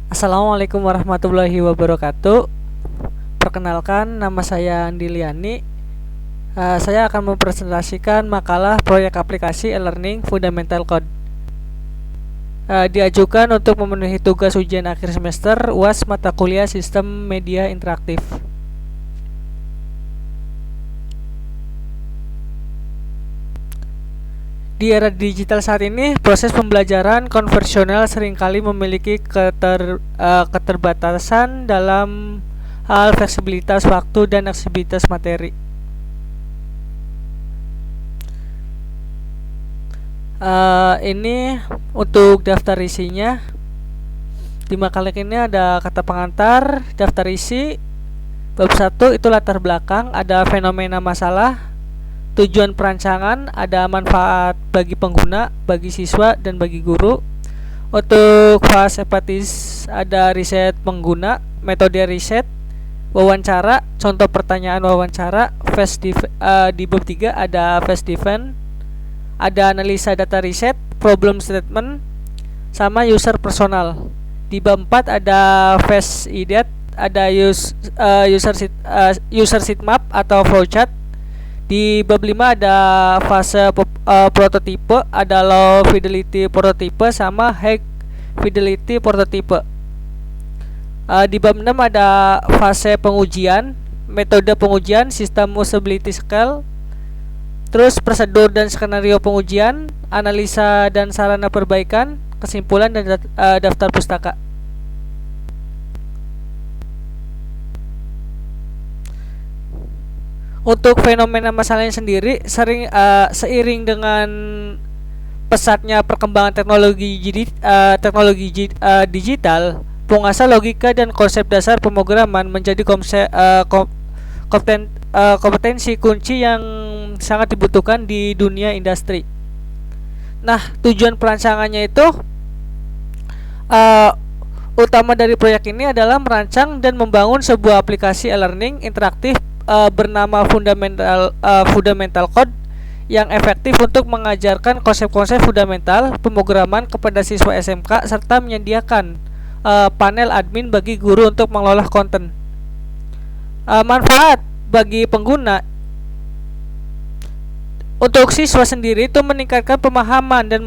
Assalamualaikum warahmatullahi wabarakatuh. Perkenalkan, nama saya Andi Liani. Saya akan mempresentasikan makalah proyek aplikasi e-learning Fundamental Code. Diajukan untuk memenuhi tugas ujian akhir semester UAS mata kuliah Sistem Media Interaktif. Di era digital saat ini, proses pembelajaran konvensional seringkali memiliki keterbatasan dalam hal fleksibilitas waktu dan aksesibilitas materi. Ini untuk daftar isinya. Di makalah ini ada kata pengantar, daftar isi, bab 1 itu latar belakang, ada fenomena masalah, tujuan perancangan, ada manfaat bagi pengguna, bagi siswa, dan bagi guru. Untuk fase empatis ada riset pengguna, metode riset, wawancara, contoh pertanyaan wawancara, di bab 3 ada fast defense, ada analisa data riset, problem statement, sama user personal. Di bab 4 ada fast idet, ada user sitemap atau flowchart. Di bab 5 ada fase prototipe, ada low fidelity prototipe sama high fidelity prototipe. Di bab 6 ada fase pengujian, metode pengujian, sistem usability scale, terus prosedur dan skenario pengujian, analisa dan sarana perbaikan, kesimpulan dan daftar pustaka. Untuk fenomena masalahnya sendiri, seiring dengan pesatnya perkembangan teknologi digital, penguasa logika dan konsep dasar pemrograman menjadi kompetensi kunci yang sangat dibutuhkan di dunia industri. Nah, tujuan perancangannya itu utama dari proyek ini adalah merancang dan membangun sebuah aplikasi e-learning interaktif bernama Fundamental Code yang efektif untuk mengajarkan konsep-konsep fundamental pemrograman kepada siswa SMK serta menyediakan panel admin bagi guru untuk mengelola konten. Manfaat bagi pengguna untuk siswa sendiri itu meningkatkan pemahaman dan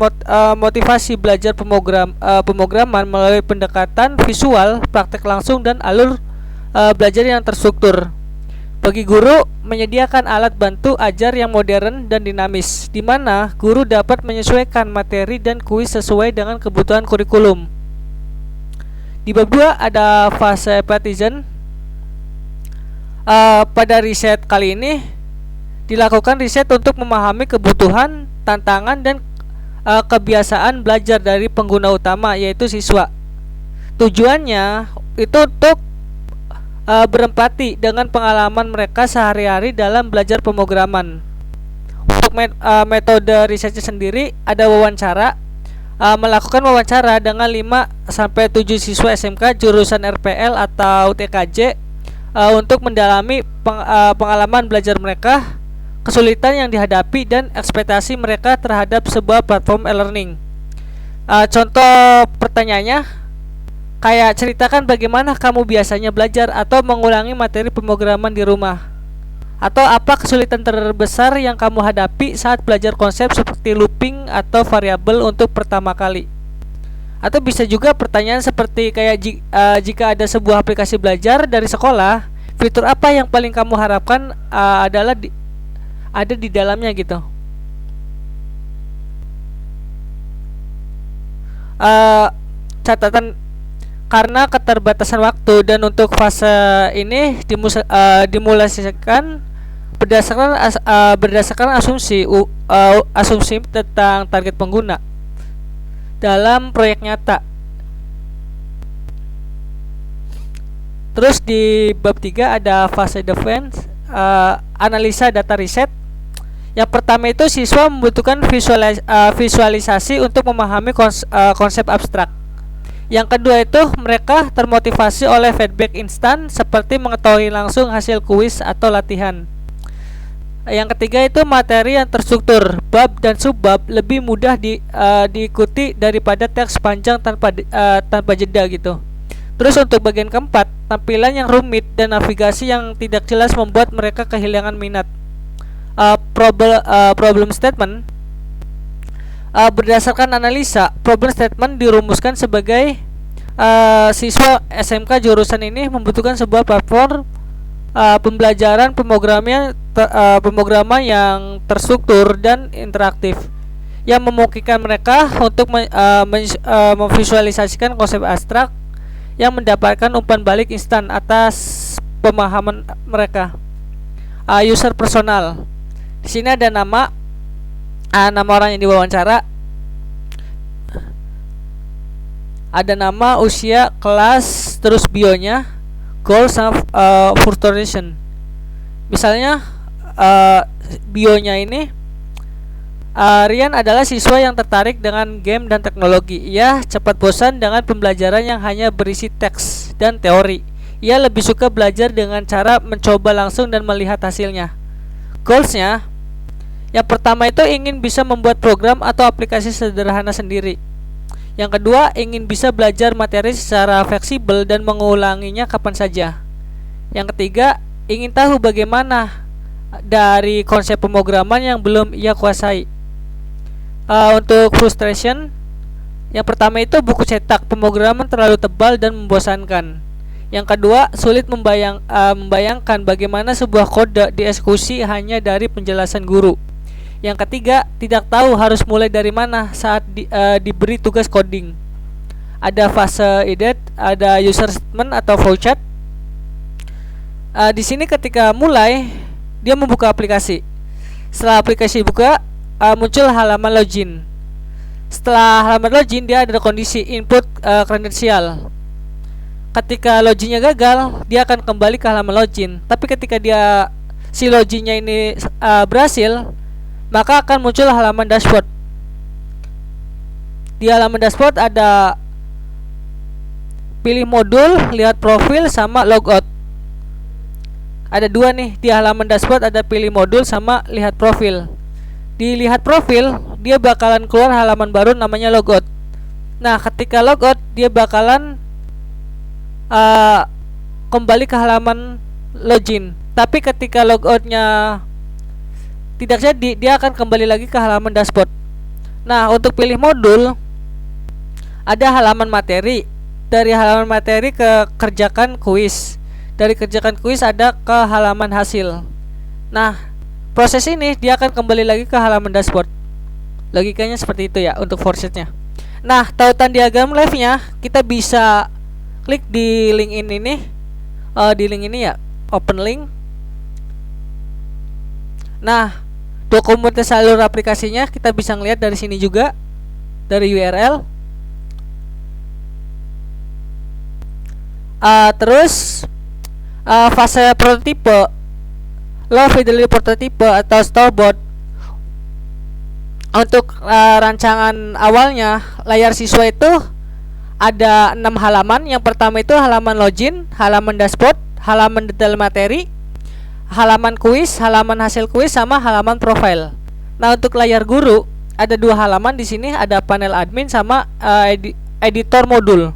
motivasi belajar pemrograman melalui pendekatan visual, praktek langsung, dan alur belajar yang terstruktur. Bagi guru, menyediakan alat bantu ajar yang modern dan dinamis, di mana guru dapat menyesuaikan materi dan kuis sesuai dengan kebutuhan kurikulum. Di bab 2 ada fase partisan. Pada riset kali ini dilakukan riset untuk memahami kebutuhan, tantangan, dan kebiasaan belajar dari pengguna utama, yaitu siswa. Tujuannya itu untuk berempati dengan pengalaman mereka sehari-hari dalam belajar pemrograman. Untuk metode risetnya sendiri ada wawancara, melakukan wawancara dengan 5-7 siswa SMK jurusan RPL atau TKJ untuk mendalami pengalaman belajar mereka, kesulitan yang dihadapi, dan ekspektasi mereka terhadap sebuah platform e-learning. Contoh pertanyaannya kayak ceritakan bagaimana kamu biasanya belajar atau mengulangi materi pemrograman di rumah, atau apa kesulitan terbesar yang kamu hadapi saat belajar konsep seperti looping atau variabel untuk pertama kali. Atau bisa juga pertanyaan seperti kayak jika ada sebuah aplikasi belajar dari sekolah, fitur apa yang paling kamu harapkan ada di dalamnya gitu. Catatan karena keterbatasan waktu dan untuk fase ini dimulasikan berdasarkan asumsi tentang target pengguna dalam proyek nyata. Terus di bab 3 ada fase defense, analisa data riset. Yang pertama itu siswa membutuhkan visualisasi untuk memahami konsep abstrak. Yang kedua itu mereka termotivasi oleh feedback instan seperti mengetahui langsung hasil kuis atau latihan. Yang ketiga itu materi yang terstruktur, bab dan subbab lebih mudah diikuti daripada teks panjang tanpa jeda gitu. Terus untuk bagian keempat, tampilan yang rumit dan navigasi yang tidak jelas membuat mereka kehilangan minat. Problem statement. Berdasarkan analisa, problem statement dirumuskan sebagai siswa SMK jurusan ini membutuhkan sebuah platform pembelajaran pemrograman yang terstruktur dan interaktif yang memungkinkan mereka untuk memvisualisasikan konsep abstrak yang mendapatkan umpan balik instan atas pemahaman mereka. User personal. Di sini ada nama orang yang diwawancara, ada nama, usia, kelas, terus bionya, goals sama frustration. Misalnya bionya ini, Rian adalah siswa yang tertarik dengan game dan teknologi. Ia cepat bosan dengan pembelajaran yang hanya berisi teks dan teori. Ia lebih suka belajar dengan cara mencoba langsung dan melihat hasilnya. Goalsnya, yang pertama itu ingin bisa membuat program atau aplikasi sederhana sendiri. Yang kedua, ingin bisa belajar materi secara fleksibel dan mengulanginya kapan saja. Yang ketiga, ingin tahu bagaimana dari konsep pemrograman yang belum ia kuasai. Untuk frustration, yang pertama itu buku cetak pemrograman terlalu tebal dan membosankan. Yang kedua, sulit membayangkan bagaimana sebuah kode dieksekusi hanya dari penjelasan guru. Yang ketiga, tidak tahu harus mulai dari mana saat diberi tugas coding. Ada fase edit, ada user statement atau flowchart. Di sini ketika mulai, dia membuka aplikasi. Setelah aplikasi buka, muncul halaman login. Setelah halaman login, dia ada kondisi input kredensial. Ketika loginnya gagal, dia akan kembali ke halaman login. Tapi ketika si loginnya ini berhasil, maka akan muncul halaman dashboard. Di halaman dashboard ada pilih modul, lihat profil, sama logout. Ada dua nih, di halaman dashboard ada pilih modul sama lihat profil. Di lihat profil, dia bakalan keluar halaman baru namanya logout. Nah, ketika logout, dia bakalan kembali ke halaman login. Tapi ketika logoutnya tidak jadi, dia akan kembali lagi ke halaman dashboard. Nah, untuk pilih modul, ada halaman materi. Dari halaman materi ke kerjakan kuis. Dari kerjakan kuis ada ke halaman hasil. Nah, proses ini dia akan kembali lagi ke halaman dashboard. Logikanya seperti itu ya untuk forsetnya. Nah, tautan diagram live-nya kita bisa klik di link ini. Di link ini ya, open link. Nah, dokumentasi alur aplikasinya kita bisa ngelihat dari sini juga, dari URL. Terus fase prototipe, low fidelity prototipe atau storyboard. Untuk rancangan awalnya layar siswa itu ada 6 halaman. Yang pertama itu halaman login, halaman dashboard, halaman detail materi, halaman kuis, halaman hasil kuis, sama halaman profile. Nah, untuk layar guru ada 2 halaman di sini, ada panel admin sama editor modul.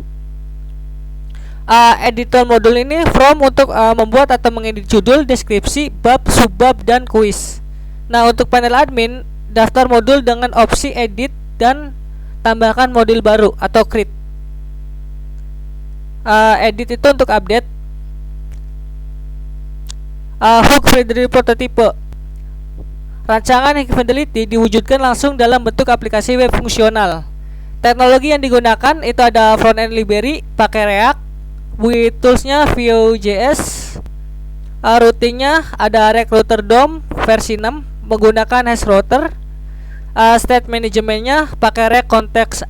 Editor modul ini untuk membuat atau mengedit judul, deskripsi, bab, subbab, dan kuis. Nah, untuk panel admin, daftar modul dengan opsi edit dan tambahkan modul baru atau create. Edit itu untuk update. Hook Fidelity Prototype. Rancangan Hook Fidelity diwujudkan langsung dalam bentuk aplikasi web fungsional. Teknologi yang digunakan itu ada front-end library pakai React, with toolsnya Vue.js. Routingnya ada Recruiter DOM versi 6 menggunakan hash router. State managementnya pakai React Context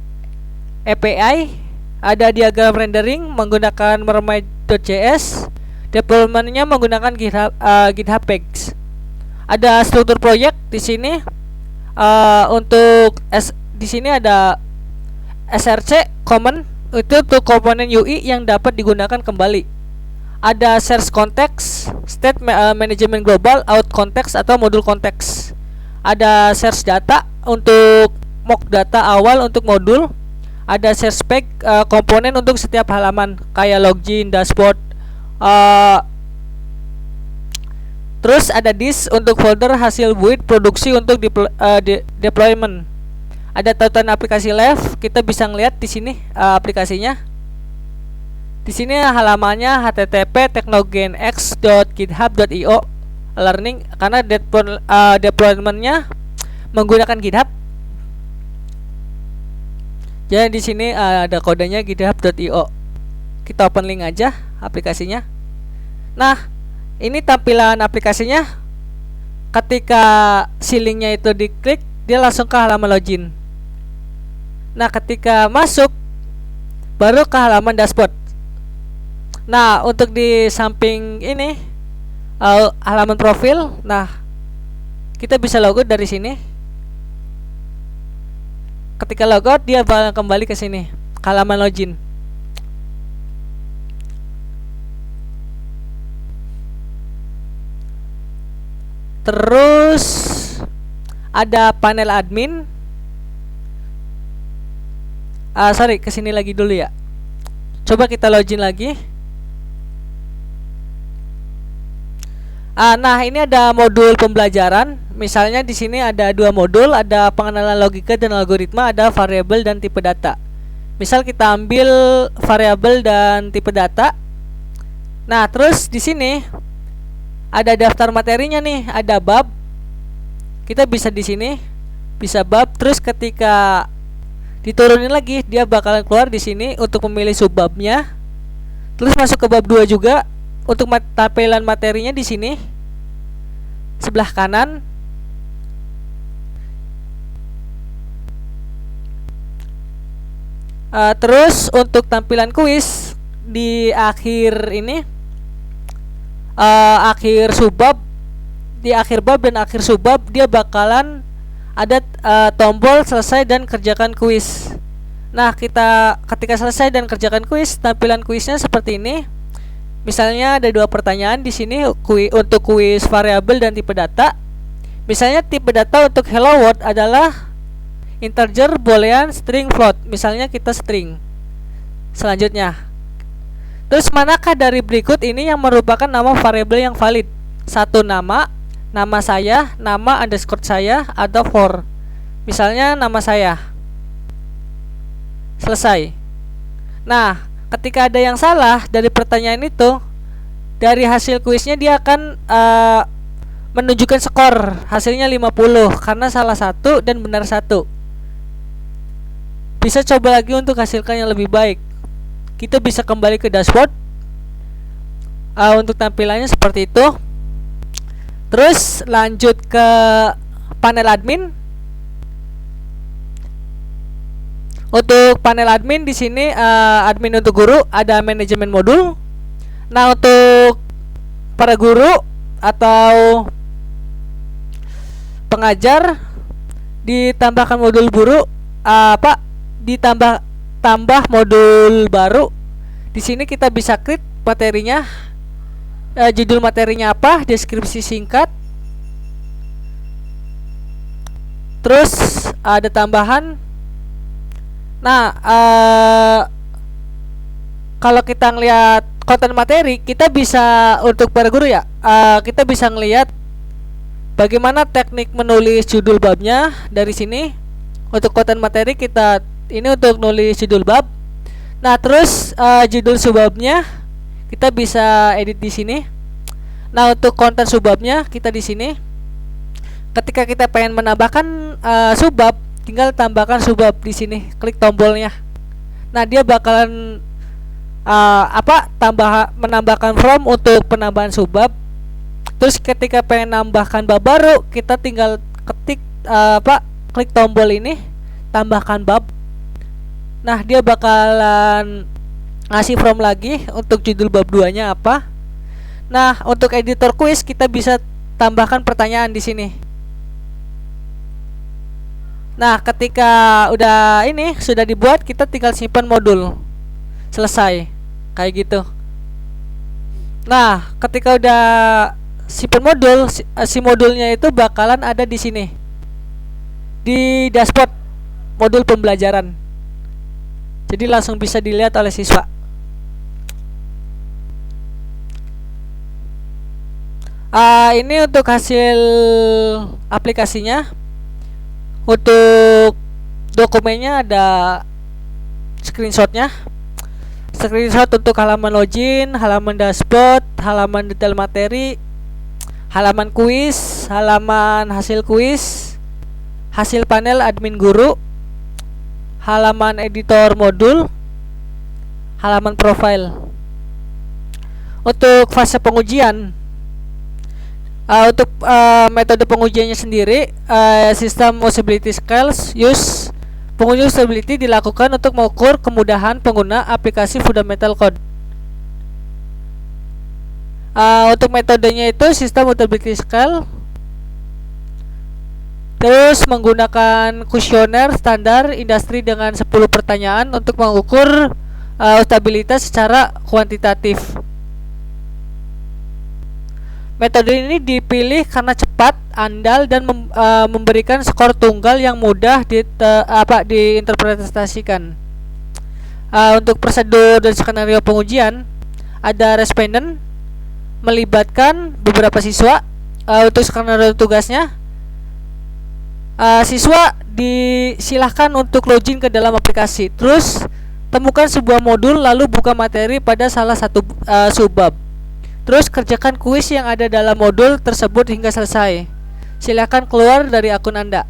API. Ada diagram rendering menggunakan Mermaid.js. Deploymentnya menggunakan GitHub Pages. Ada struktur proyek di sini. Di sini ada SRC common, itu untuk komponen UI yang dapat digunakan kembali. Ada search context, state management global, out context atau modul context. Ada search data untuk mock data awal untuk modul. ada share spek komponen untuk setiap halaman kayak login, dashboard. Uh, Terus ada disk untuk folder hasil build produksi untuk deployment. Ada tautan aplikasi live, kita bisa ngeliat di sini aplikasinya. Di sini halamannya http://technogenx.github.io learning karena deploymentnya menggunakan GitHub. Jadi di sini ada kodenya github.io. Kita open link aja aplikasinya. Nah, ini tampilan aplikasinya. Ketika si linknya itu diklik, dia langsung ke halaman login. Nah, ketika masuk baru ke halaman dashboard. Nah, untuk di samping ini halaman profil. Nah, kita bisa logout dari sini. Ketika logout, dia bakal kembali ke sini, ke halaman login. Terus ada panel admin. Sorry, kesini lagi dulu ya. Coba kita login lagi. Nah, ini ada modul pembelajaran. Misalnya di sini ada 2 modul, ada pengenalan logika dan algoritma, ada variabel dan tipe data. Misal kita ambil variabel dan tipe data. Nah, terus di sini ada daftar materinya nih, ada bab. Kita bisa di sini, bisa bab. Terus ketika diturunin lagi, dia bakalan keluar di sini untuk memilih subbabnya. Terus masuk ke bab 2 juga. Untuk tampilan materinya di sini sebelah kanan. Terus untuk tampilan kuis di akhir ini, akhir subbab, di akhir bab dan akhir subbab dia bakalan ada tombol selesai dan kerjakan kuis. Nah, kita ketika selesai dan kerjakan kuis, tampilan kuisnya seperti ini. Misalnya ada 2 pertanyaan di sini untuk kuis variabel dan tipe data. Misalnya tipe data untuk hello world adalah integer, boolean, string, float. Misalnya kita string. Selanjutnya, terus manakah dari berikut ini yang merupakan nama variabel yang valid? 1 nama saya, nama underscore saya, atau for. Misalnya nama saya. Selesai. Nah, ketika ada yang salah dari pertanyaan itu, dari hasil kuisnya dia akan menunjukkan skor. Hasilnya 50 karena salah 1 dan benar 1. Bisa coba lagi untuk hasilkan yang lebih baik. Kita bisa kembali ke dashboard. Untuk tampilannya seperti itu. Terus lanjut ke panel admin. Untuk panel admin di sini admin untuk guru, ada manajemen modul. Nah, untuk para guru atau pengajar ditambahkan modul guru tambah modul baru. Di sini kita bisa klik materinya, judul materinya apa, deskripsi singkat. Terus ada tambahan. Nah, kalau kita ngelihat konten materi, kita bisa untuk para guru ya, kita bisa ngelihat bagaimana teknik menulis judul babnya dari sini. Untuk konten materi kita ini untuk nulis judul bab. Nah, terus judul subbabnya kita bisa edit di sini. Nah, untuk konten subbabnya kita di sini. Ketika kita pengen menambahkan subbab, tinggal tambahkan subbab di sini, klik tombolnya. Nah, dia bakalan menambahkan from untuk penambahan subbab. Terus ketika pengen nambahkan bab baru, kita tinggal ketik klik tombol ini, tambahkan bab. Nah, dia bakalan ngasih from lagi untuk judul bab 2-nya apa. Nah, untuk editor quiz kita bisa tambahkan pertanyaan di sini. Nah, ketika sudah dibuat, kita tinggal simpan modul. Selesai. Kayak gitu. Nah, ketika udah simpan modul, si modulnya itu bakalan ada di sini. Di dashboard modul pembelajaran. Jadi langsung bisa dilihat oleh siswa. Ini untuk hasil aplikasinya. Untuk dokumennya ada screenshotnya. Screenshot untuk halaman login, halaman dashboard, halaman detail materi, halaman kuis, halaman hasil kuis, hasil panel admin guru, halaman editor modul, halaman profile. Untuk fase pengujian, untuk metode pengujiannya sendiri, sistem usability scales use. Pengujian usability dilakukan untuk mengukur kemudahan pengguna aplikasi fundamental code. Untuk metodenya itu sistem usability scale, terus menggunakan kuesioner standar industri dengan 10 pertanyaan untuk mengukur usabilitas secara kuantitatif. Metode ini dipilih karena cepat, andal, dan memberikan skor tunggal yang mudah diinterpretasikan. Untuk prosedur dan skenario pengujian, ada respondent melibatkan beberapa siswa. Untuk skenario tugasnya, siswa disilahkan untuk login ke dalam aplikasi, terus temukan sebuah modul, lalu buka materi pada salah satu subbab. Terus kerjakan kuis yang ada dalam modul tersebut hingga selesai. Silakan keluar dari akun Anda.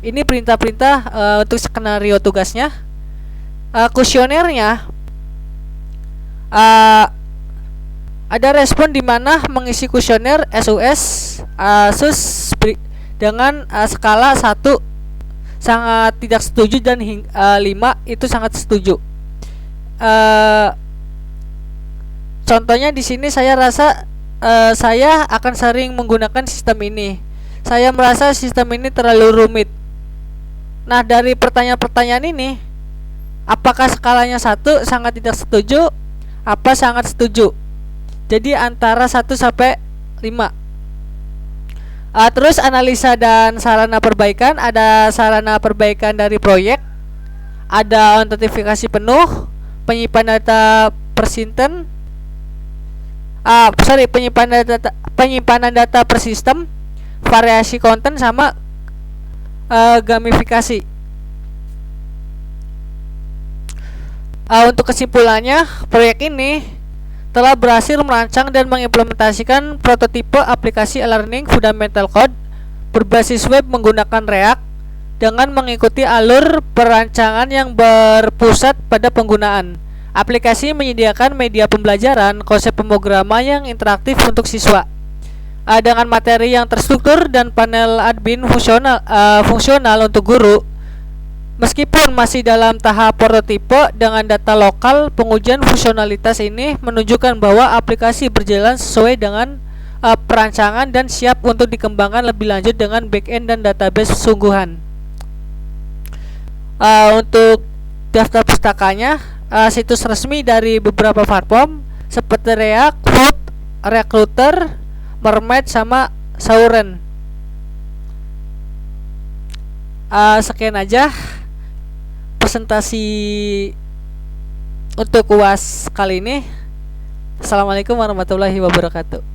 Ini perintah-perintah untuk skenario tugasnya. Kuesionernya, ada respon di mana mengisi kuesioner SUS dengan skala 1 sangat tidak setuju dan 5 itu sangat setuju. Contohnya di sini saya rasa saya akan sering menggunakan sistem ini. Saya merasa sistem ini terlalu rumit. Nah, dari pertanyaan-pertanyaan ini, apakah skalanya 1 sangat tidak setuju, apa sangat setuju? Jadi antara 1 sampai 5. Terus analisa dan sarana perbaikan. Ada sarana perbaikan dari proyek, ada autentifikasi penuh, penyimpanan data persisten, penyimpanan data per sistem, variasi konten, sama gamifikasi. Untuk kesimpulannya, proyek ini telah berhasil merancang dan mengimplementasikan prototipe aplikasi e-learning fundamental code berbasis web menggunakan React dengan mengikuti alur perancangan yang berpusat pada penggunaan. Aplikasi menyediakan media pembelajaran, konsep pemrograman yang interaktif untuk siswa, dengan materi yang terstruktur dan panel admin fungsional untuk guru. Meskipun masih dalam tahap prototipe dengan data lokal, pengujian fungsionalitas ini menunjukkan bahwa aplikasi berjalan sesuai dengan perancangan dan siap untuk dikembangkan lebih lanjut dengan backend dan database sungguhan. Untuk daftar pustakanya, situs resmi dari beberapa platform seperti React, Hoot, Recruiter, Mermaid, sama Sauren. Sekian aja presentasi untuk UAS kali ini. Assalamualaikum warahmatullahi wabarakatuh.